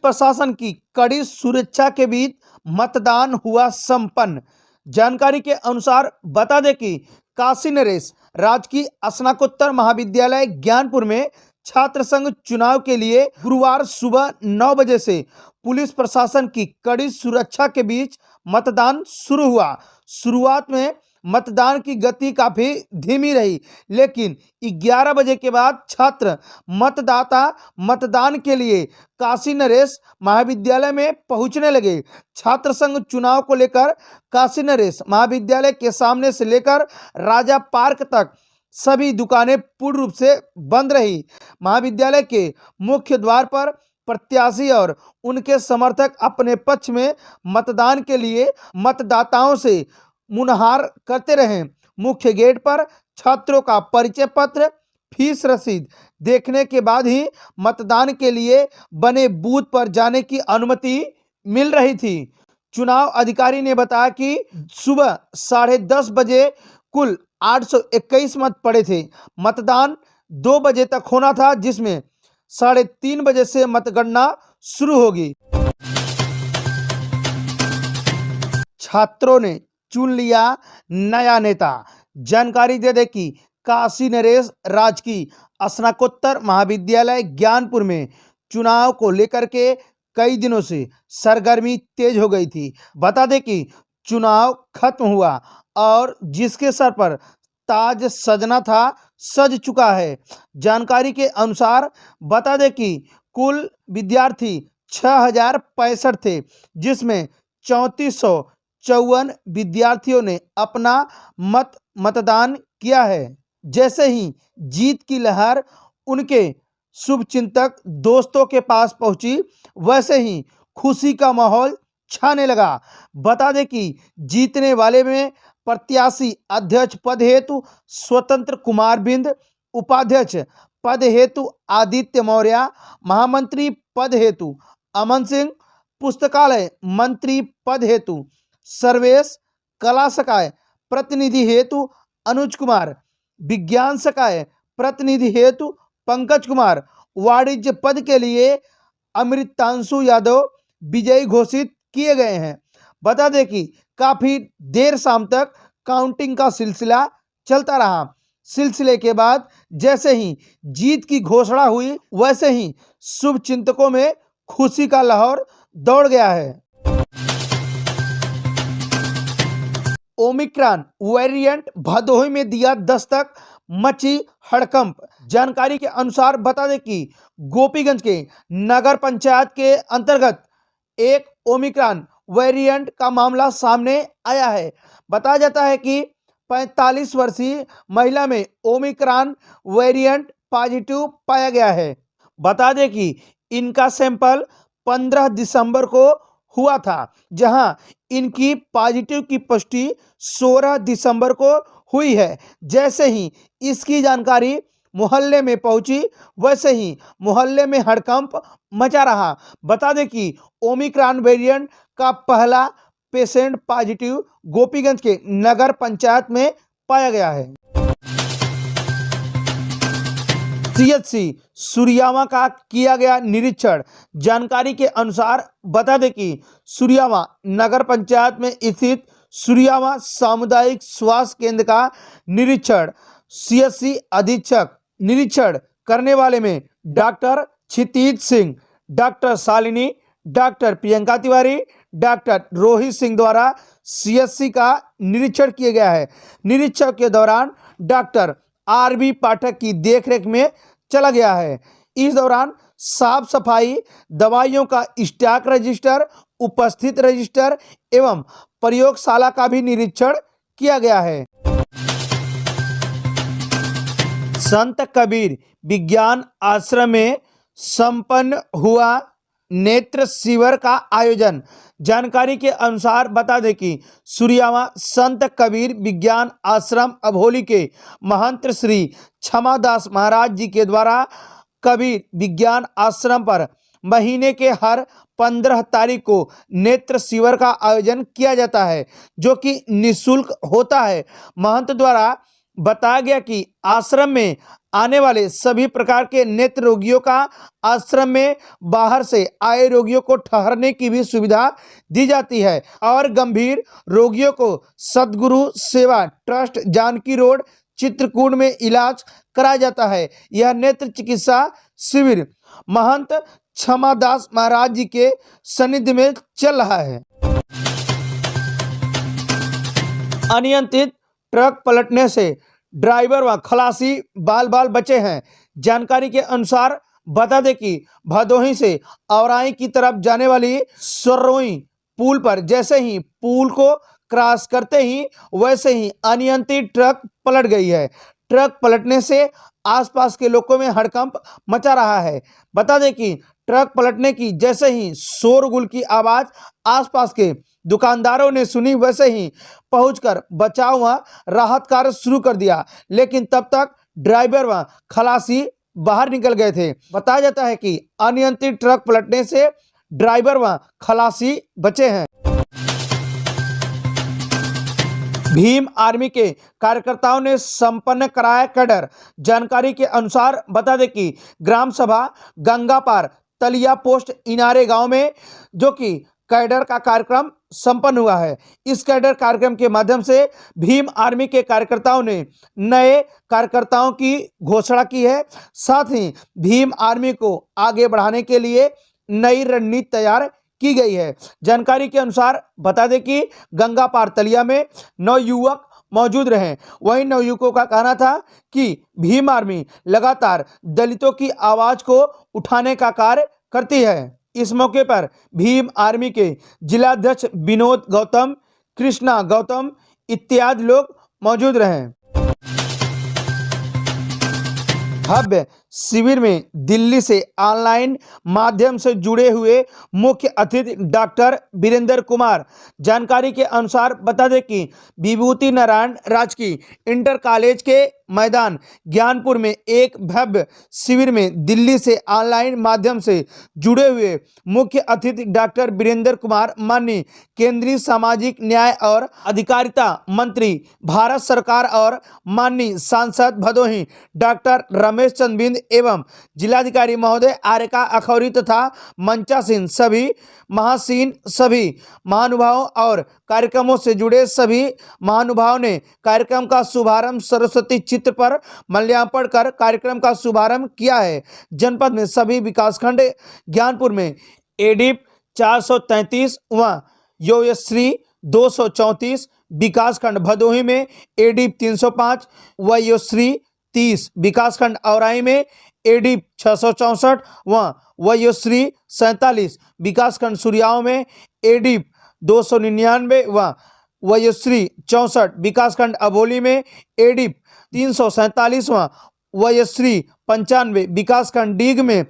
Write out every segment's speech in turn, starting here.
प्रशासन की कड़ी सुरक्षा के बीच मतदान हुआ संपन्न। जानकारी के अनुसार बता दें कि काशी नरेश राजकीय स्नातकोत्तर महाविद्यालय ज्ञानपुर में छात्र संघ चुनाव के लिए गुरुवार सुबह 9 बजे से पुलिस प्रशासन की कड़ी सुरक्षा के बीच मतदान शुरू हुआ। शुरुआत में मतदान की गति काफी धीमी रही, लेकिन 11 बजे के बाद छात्र मतदाता मतदान के लिए काशी नरेश महाविद्यालय में पहुंचने लगे। छात्र संघ चुनाव को लेकर काशी नरेश महाविद्यालय के सामने से लेकर राजा पार्क तक सभी दुकानें पूर्ण रूप से बंद रही। महाविद्यालय के मुख्य द्वार पर प्रत्याशी और उनके समर्थक अपने पक्ष में मतदान के लिए मतदाताओं से मुनहार करते रहे। मुख्य गेट पर छात्रों का परिचय पत्र, फीस रसीद देखने के बाद ही मतदान के लिए बने बूथ पर जाने की अनुमति मिल रही थी। चुनाव अधिकारी ने बताया कि सुबह 10:30 बजे कुल 821 मत पड़े थे। मतदान 2 बजे तक होना था, जिसमें 3:30 बजे से मतगणना शुरू होगी। छात्रों ने चुन लिया नया नेता। जानकारी दे दे कि काशी नरेश राजकीय स्नातकोत्तर महाविद्यालय ज्ञानपुर में चुनाव को लेकर के कई दिनों से सरगर्मी तेज हो गई थी। बता दें कि चुनाव खत्म हुआ और जिसके सर पर ताज सजना था सज चुका है। जानकारी के अनुसार बता दें कि कुल विद्यार्थी 6065 थे, जिसमें 3454 विद्यार्थियों ने अपना मतदान किया है। जैसे ही जीत की लहर उनके शुभचिंतक दोस्तों के पास पहुंची, वैसे ही खुशी का माहौल छाने लगा। बता दें कि जीतने वाले में प्रत्याशी अध्यक्ष पद हेतु स्वतंत्र कुमार बिंद, उपाध्यक्ष पद हेतु आदित्य मौर्य, महामंत्री पद हेतु अमन सिंह, पुस्तकालय मंत्री पद हेतु सर्वेश, कला सकाय प्रतिनिधि हेतु अनुज कुमार, विज्ञान सकाय प्रतिनिधि हेतु पंकज कुमार, वाणिज्य पद के लिए अमृतांशु यादव विजयी घोषित किए गए हैं। बता दें कि काफी देर शाम तक काउंटिंग का सिलसिला चलता रहा। सिलसिले के बाद जैसे ही जीत की घोषणा हुई, वैसे ही शुभचिंतकों में खुशी का लहर दौड़ गया है। ओमिक्रॉन वेरिएंट भदोही में दिया दस्तक, मची हड़कंप। जानकारी के अनुसार बता दें कि गोपीगंज के नगर पंचायत के अंतर्गत एक ओमिक्रॉन वेरिएंट का मामला सामने आया है। बताया जाता है कि 45 वर्षीय महिला में ओमिक्रॉन वेरिएंट पॉजिटिव पाया गया है। बता दें कि इनका सैंपल 15 दिसंबर को हुआ था, जहां इनकी पॉजिटिव की पुष्टि 16 दिसंबर को हुई है। जैसे ही इसकी जानकारी मोहल्ले में पहुंची, वैसे ही मोहल्ले में हड़कंप मचा रहा। बता दें कि ओमिक्रॉन वेरिएंट का पहला पेशेंट पॉजिटिव गोपीगंज के नगर पंचायत में पाया गया है। सीएचसी सूर्यावा का किया गया निरीक्षण। जानकारी के अनुसार बता दें कि सूर्यावा नगर पंचायत में स्थित सूर्यावा सामुदायिक स्वास्थ्य केंद्र का निरीक्षण सीएचसी अधीक्षक निरीक्षण करने वाले में doctor Kshitij Singh, doctor Shalini, doctor Priyanka Tiwari, doctor Rohit Singh द्वारा सीएचसी का निरीक्षण किया गया है। निरीक्षण के दौरान डॉक्टर आरबी पाठक की देखरेख में चला गया है। इस दौरान साफ सफाई, दवाइयों का स्टॉक रजिस्टर, उपस्थित रजिस्टर एवं प्रयोगशाला का भी निरीक्षण किया गया है। संत कबीर विज्ञान आश्रम में संपन्न हुआ नेत्र शिविर का आयोजन। जानकारी के अनुसार बता दें कि सूर्यावा संत कबीर विज्ञान आश्रम अभोली के महंत श्री क्षमादास महाराज जी के द्वारा कबीर विज्ञान आश्रम पर महीने के हर 15 तारीख को नेत्र शिविर का आयोजन किया जाता है, जो कि निःशुल्क होता है। महंत द्वारा बताया गया कि आश्रम में आने वाले सभी प्रकार के नेत्र रोगियों का आश्रम में बाहर से आए रोगियों को ठहरने की भी सुविधा दी जाती है और गंभीर रोगियों को सद्गुरु सेवा ट्रस्ट जानकी रोड चित्रकूट में इलाज कराया जाता है। यह नेत्र चिकित्सा शिविर महंत क्षमादास महाराज जी के सानिध्य में चल रहा है। अनियंत्रित ट्रक पलटने से ड्राइवर व खलासी बाल बाल बचे हैं। जानकारी के अनुसार बता दें कि भदोही से औराई की तरफ जाने वाली सररोई पुल पर जैसे ही पुल को क्रॉस करते ही वैसे ही अनियंत्रित ट्रक पलट गई है। ट्रक पलटने से आसपास के लोगों में हड़कंप मचा रहा है। बता दें कि ट्रक पलटने की जैसे ही शोरगुल की आवाज आसपास के दुकानदारों ने सुनी वैसे ही पहुंचकर बचाव व राहत कार्य शुरू कर दिया, लेकिन तब तक ड्राइवर व खलासी बाहर निकल गए थे। बताया जाता है कि अनियंत्रित ट्रक पलटने से ड्राइवर व खलासी बचे हैं। भीम आर्मी के कार्यकर्ताओं ने संपन्न कराया कैडर। जानकारी के अनुसार बता दें कि ग्राम सभा गंगापार तलिया पोस्ट इनारे गांव में जो कि कैडर का कार्यक्रम संपन्न हुआ है। इस कैडर कार्यक्रम के माध्यम से भीम आर्मी के कार्यकर्ताओं ने नए कार्यकर्ताओं की घोषणा की है। साथ ही भीम आर्मी को आगे बढ़ाने के लिए नई रणनीति तैयार की गई है। जानकारी के अनुसार बता दें कि गंगापार तलिया में 9 युवक मौजूद रहे। वहीं 9 युवकों का कहना था कि भीम आर्मी लगातार दलितों की आवाज को उठाने का कार्य करती है। इस मौके पर भीम आर्मी के जिलाध्यक्ष विनोद गौतम, कृष्णा गौतम इत्यादि लोग मौजूद रहे। भव्य शिविर में दिल्ली से ऑनलाइन माध्यम से जुड़े हुए मुख्य अतिथि डॉक्टर वीरेंद्र कुमार। जानकारी के अनुसार बता दें कि विभूति नारायण राजकीय इंटर कॉलेज के मैदान ज्ञानपुर में एक भव्य शिविर में दिल्ली से ऑनलाइन माध्यम से जुड़े हुए मुख्य अतिथि डॉक्टर वीरेंद्र कुमार माननीय केंद्रीय सामाजिक न्याय और अधिकारिता मंत्री भारत सरकार और माननीय सांसद भदोही डॉक्टर रमेश चंद्र बिंद एवं जिलाधिकारी महोदय आर्यका अखौरी तथा मंचासीन सभी महासीन सभी महानुभावों और कार्यक्रमों से जुड़े सभी महानुभावों ने कार्यक्रम का शुभारंभ सरस्वती चित्र पर माल्यार्पण कर कार्यक्रम का शुभारंभ किया है। जनपद में सभी विकासखंड ज्ञानपुर में एडीप 433 व योश्री 234, विकासखंड भदोही में एडीप 305 व योश्री 30, विकासखंड औराई में एडीप 664 व वयोश्री 47, विकासखंड सुरियाओं में एडीप 299 व वयोश्री 64, विकासखंड अबोली में एडीप 347 व वयोश्री 95, विकासखंड डीग में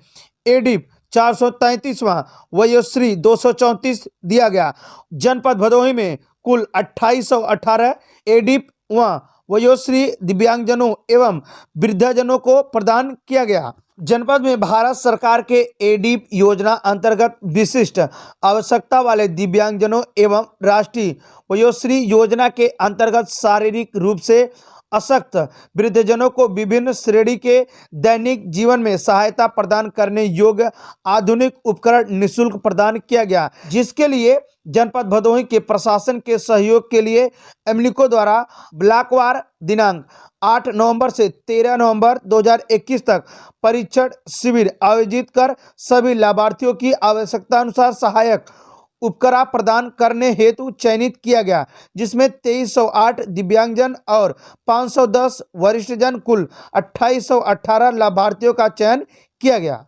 एडीप 433 व वयोश्री 234 दिया गया। जनपद भदोही में कुल 2818 एडीप व वयोश्री दिव्यांगजनों एवं वृद्धजनों को प्रदान किया गया। जनपद में भारत सरकार के एडीप योजना अंतर्गत विशिष्ट आवश्यकता वाले दिव्यांगजनों एवं राष्ट्रीय वयोश्री योजना के अंतर्गत शारीरिक रूप से अशक्त वृद्धजनों को विभिन्न श्रेणी के दैनिक जीवन में सहायता प्रदान करने योग्य आधुनिक उपकरण निःशुल्क प्रदान किया गया, जिसके लिए जनपद भदोही के प्रशासन के सहयोग के लिए एमलिको द्वारा ब्लॉकवार दिनांक 8 नवंबर से 13 नवंबर 2021 तक परीक्षण शिविर आयोजित कर सभी लाभार्थियों की आवश्यकता अनुसार सहायक उपकरण प्रदान करने हेतु चयनित किया गया, जिसमें 2308 दिव्यांगजन और 510 वरिष्ठजन कुल 2818 लाभार्थियों का चयन किया गया।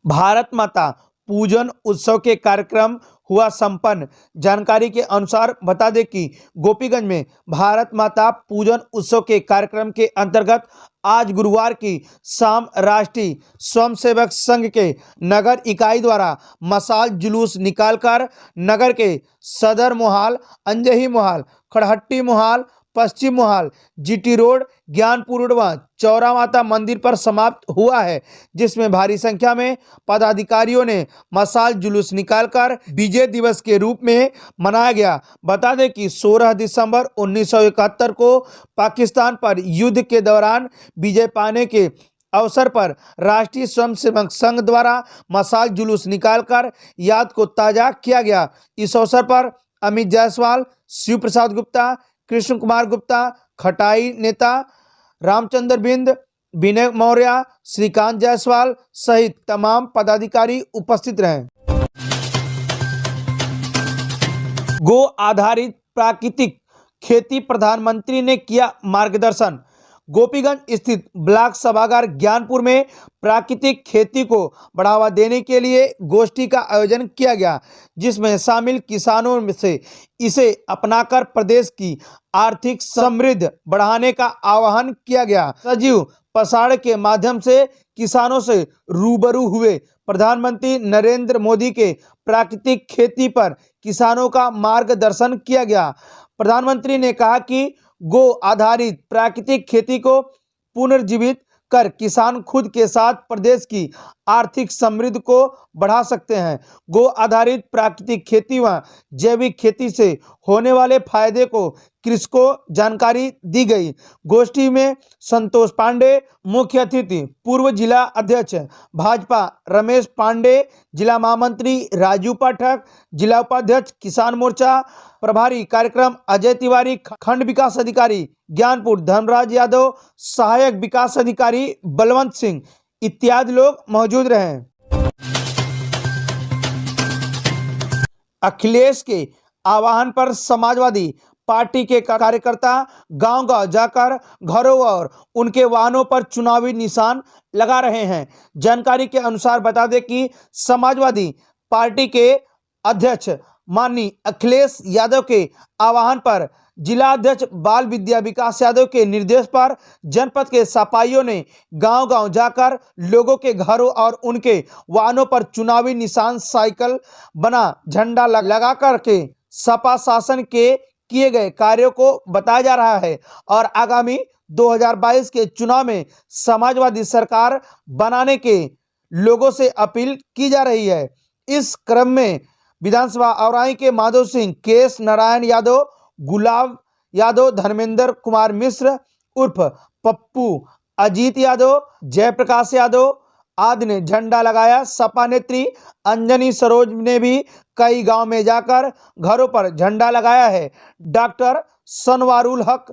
भारत माता पूजन उत्सव के कार्यक्रम हुआ संपन्न। जानकारी के अनुसार बता दें कि गोपीगंज में भारत माता पूजन उत्सव के कार्यक्रम के अंतर्गत आज गुरुवार की शाम राष्ट्रीय स्वयंसेवक संघ के नगर इकाई द्वारा मशाल जुलूस निकालकर नगर के सदर मोहाल, अंजही मोहाल, खड़हट्टी मोहाल, पश्चिम मोहाल जीटी रोड ज्ञानपुर रोड व चौरा माता मंदिर पर समाप्त हुआ है, जिसमें भारी संख्या में पदाधिकारियों ने मशाल जुलूस निकालकर विजय दिवस के रूप में मनाया गया। बता दें कि 16 दिसंबर 1971 को पाकिस्तान पर युद्ध के दौरान विजय पाने के अवसर पर राष्ट्रीय स्वयंसेवक संघ द्वारा मशाल जुलूस निकालकर याद को ताजा किया गया। इस अवसर पर अमित जायसवाल, शिव प्रसाद गुप्ता, कृष्ण कुमार गुप्ता, खटाई नेता रामचंद्र बिंद, विनय मौर्य, श्रीकांत जायसवाल सहित तमाम पदाधिकारी उपस्थित रहे। गो आधारित प्राकृतिक खेती प्रधानमंत्री ने किया मार्गदर्शन। गोपीगंज स्थित ब्लॉक सभागार ज्ञानपुर में प्राकृतिक खेती को बढ़ावा देने के लिए गोष्ठी का आयोजन किया गया, जिसमें शामिल किसानों से इसे अपनाकर प्रदेश की आर्थिक समृद्धि बढ़ाने का आह्वान किया गया। सजीव प्रसारण के माध्यम से किसानों से रूबरू हुए प्रधानमंत्री नरेंद्र मोदी के प्राकृतिक खेती पर किसानों का मार्गदर्शन किया गया। प्रधानमंत्री ने कहा कि गो आधारित प्राकृतिक खेती को पुनर्जीवित कर किसान खुद के साथ प्रदेश की आर्थिक समृद्धि को बढ़ा सकते हैं। गो आधारित प्राकृतिक खेती व जैविक खेती से होने वाले फायदे को कृषकों को जानकारी दी गई। गोष्ठी में संतोष पांडे मुख्य अतिथि, पूर्व जिला अध्यक्ष भाजपा रमेश पांडे, जिला महामंत्री राजू पाठक, जिला उपाध्यक्ष किसान मोर्चा प्रभारी कार्यक्रम अजय तिवारी, खंड विकास अधिकारी ज्ञानपुर धर्मराज यादव, सहायक विकास अधिकारी बलवंत सिंह इत्यादि लोग मौजूद रहे। अखिलेश के आह्वान पर समाजवादी पार्टी के कार्यकर्ता गांव-गांव जाकर घरों और उनके वाहनों पर चुनावी निशान लगा रहे हैं। जानकारी के अनुसार बता दें कि समाजवादी पार्टी के अध्यक्ष माननीय अखिलेश यादव के आह्वान पर जिला अध्यक्ष बाल विद्या विकास यादव के निर्देश पर जनपद के सपाइयों ने गांव-गांव जाकर लोगों के घरों और उनके वाहनों पर चुनावी निशान साइकिल बना झंडा लगा करके सपा शासन के किए गए कार्यों को बताया जा रहा है और आगामी 2022 के चुनाव में समाजवादी सरकार बनाने के लोगों से अपील की जा रही है। इस क्रम में विधानसभा औराई के माधव सिंह, केएस नारायण यादव, गुलाब यादव, धर्मेंद्र कुमार मिश्र उर्फ पप्पू, अजीत यादव, जयप्रकाश यादव आदि ने झंडा लगाया। सपा नेत्री अंजनी सरोज ने भी कई गांव में जाकर घरों पर झंडा लगाया है। डॉक्टर सनवारुल हक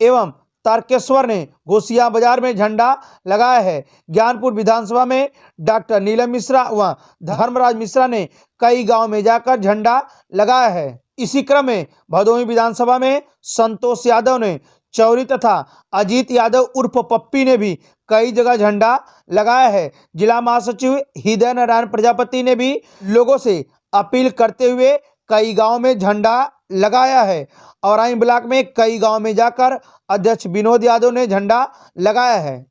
एवं तारकेश्वर ने घोसिया बाजार में झंडा लगाया है। ज्ञानपुर विधानसभा में डॉक्टर नीलम मिश्रा व धर्मराज मिश्रा ने कई गांव में जाकर झंडा लगाया है। इसी क्रम में भदोही विधानसभा में संतोष यादव ने चौरी तथा अजीत यादव उर्फ पप्पी ने भी कई जगह झंडा लगाया है। जिला महासचिव हृदय नारायण प्रजापति ने भी लोगों से अपील करते हुए कई गांव में झंडा लगाया है। औराई ब्लॉक में कई गांव में जाकर अध्यक्ष विनोद यादव ने झंडा लगाया है।